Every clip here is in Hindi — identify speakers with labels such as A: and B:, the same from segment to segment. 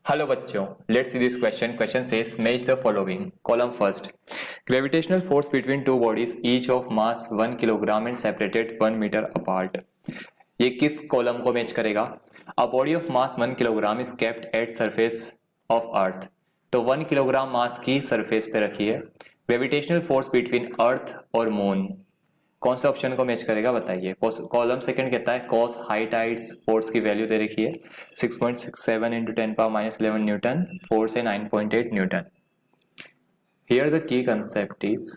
A: Hello बच्चों, let's see this question. Question says match the following. Column first. Gravitational force between two bodies each of mass 1 kilogram and separated 1 meter apart. ये किस कॉलम को मैच करेगा? A body of mass 1 kilogram is kept at surface of earth. तो 1 किलोग्राम मास की सरफेस पे रखी है. ग्रेविटेशनल फोर्स बिटवीन अर्थ और मून कौन से ऑप्शन को मैच करेगा बताइए. कॉलम सेकंड कहता है कॉस हाई टाइड्स फोर्स की वैल्यू दे रखी है 6.67 इंटू 10⁻11 न्यूटन, फोर्स है 9.8 Newton. Here the key concept is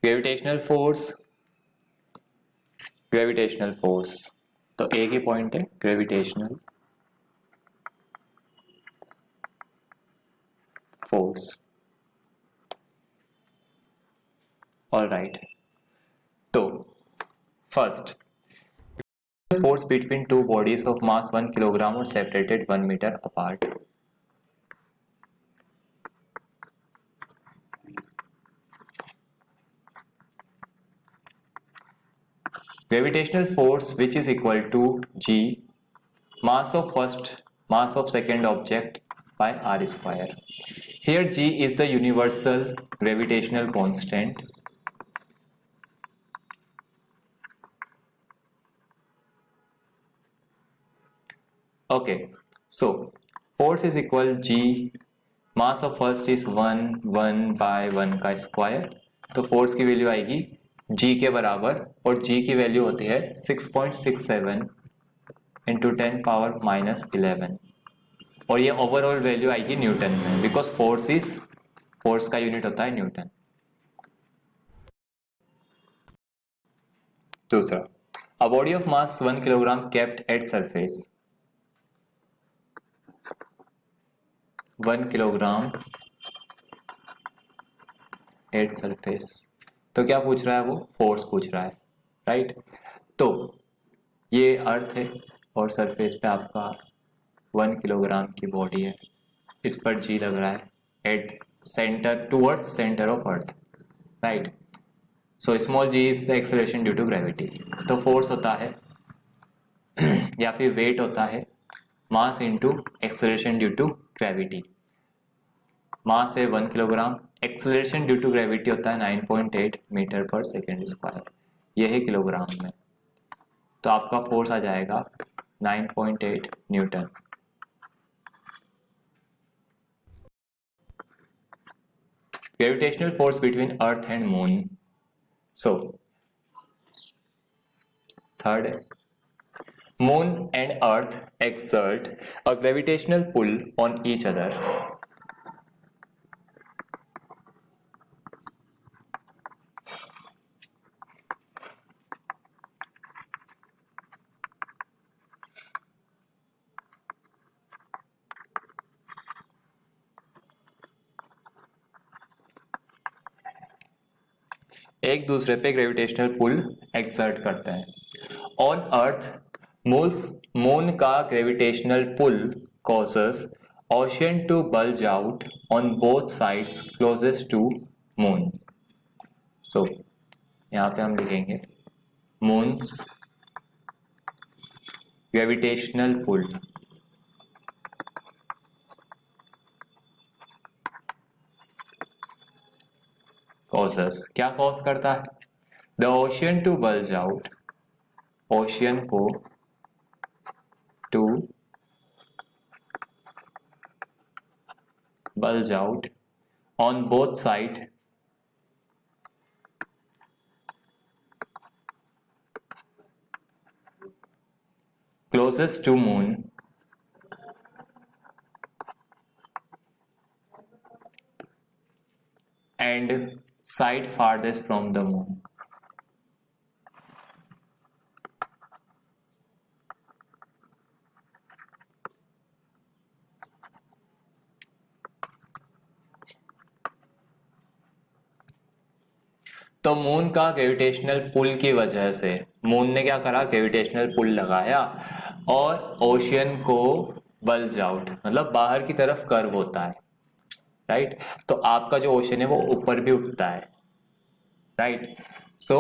A: gravitational force तो एक ही पॉइंट है ग्रेविटेशनल फोर्स. All right. तो first force between two bodies of mass 1 kilogram or separated 1 meter apart. Gravitational force which is equal to G mass of second object by R square. Here G is the universal gravitational constant. Okay, so force is equal G mass of first is 1 by 1 का स्क्वायर. तो फोर्स की वैल्यू आएगी G के बराबर और G की वैल्यू होती है 6.67 इंटू 10⁻11 और ये ओवरऑल वैल्यू आएगी न्यूटन में बिकॉज फोर्स का यूनिट होता है न्यूटन. दूसरा, a body of mass 1 kilogram kept at surface 1 kilogram at surface. तो क्या पूछ रहा है वो? फोर्स पूछ रहा है, राइट? तो ये अर्थ है और सरफेस पे आपका 1 किलोग्राम की बॉडी है. इस पर जी लग रहा है at centre towards centre of earth, right? So small g is acceleration due to gravity. तो फोर्स होता है या फिर वेट होता है mass into acceleration due to gravity. Mass है 1 kilogram, acceleration due to gravity होता है 9.8 मीटर पर सेकेंड स्क्वायर. यह है किलोग्राम में. तो आपका फोर्स आ जाएगा 9.8 Newton. Gravitational force between Earth and Moon. So, third, Moon and Earth exert a gravitational pull on each other. एक दूसरे पे ग्रेविटेशनल पुल एक्सर्ट करते हैं. ऑन अर्थ मून का gravitational pull causes ocean to bulge out on both sides closest to moon. So यहां पे हम लिखेंगे मून्स ग्रेविटेशनल पुल कॉजेस क्या कॉज करता है? The ocean to bulge out, ocean को to bulge out on both side closest to moon and side farthest from the moon. तो मून का ग्रेविटेशनल पुल की वजह से मून ने क्या करा? ग्रेविटेशनल पुल लगाया और ओशियन को बल्ज आउट मतलब बाहर की तरफ कर्व होता है, राइट? तो आपका जो ओशन है वो ऊपर भी उठता है, राइट? सो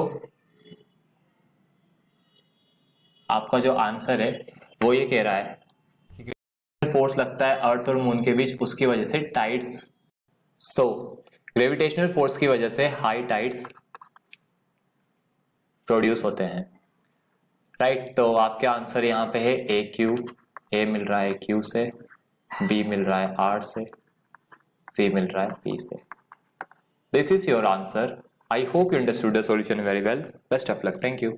A: आपका जो आंसर है वो ये कह रहा है कि फोर्स लगता है अर्थ और मून के बीच, उसकी वजह से टाइड्स, सो ग्रेविटेशनल फोर्स की वजह से हाई टाइड्स प्रोड्यूस होते हैं, राइट। तो आपके आंसर यहाँ पे है ए क्यू, ए मिल रहा है क्यू से, बी मिल रहा है आर से, सी मिल रहा है पी से। This is your answer. I hope you understood the solution very well. Best of luck. Thank you.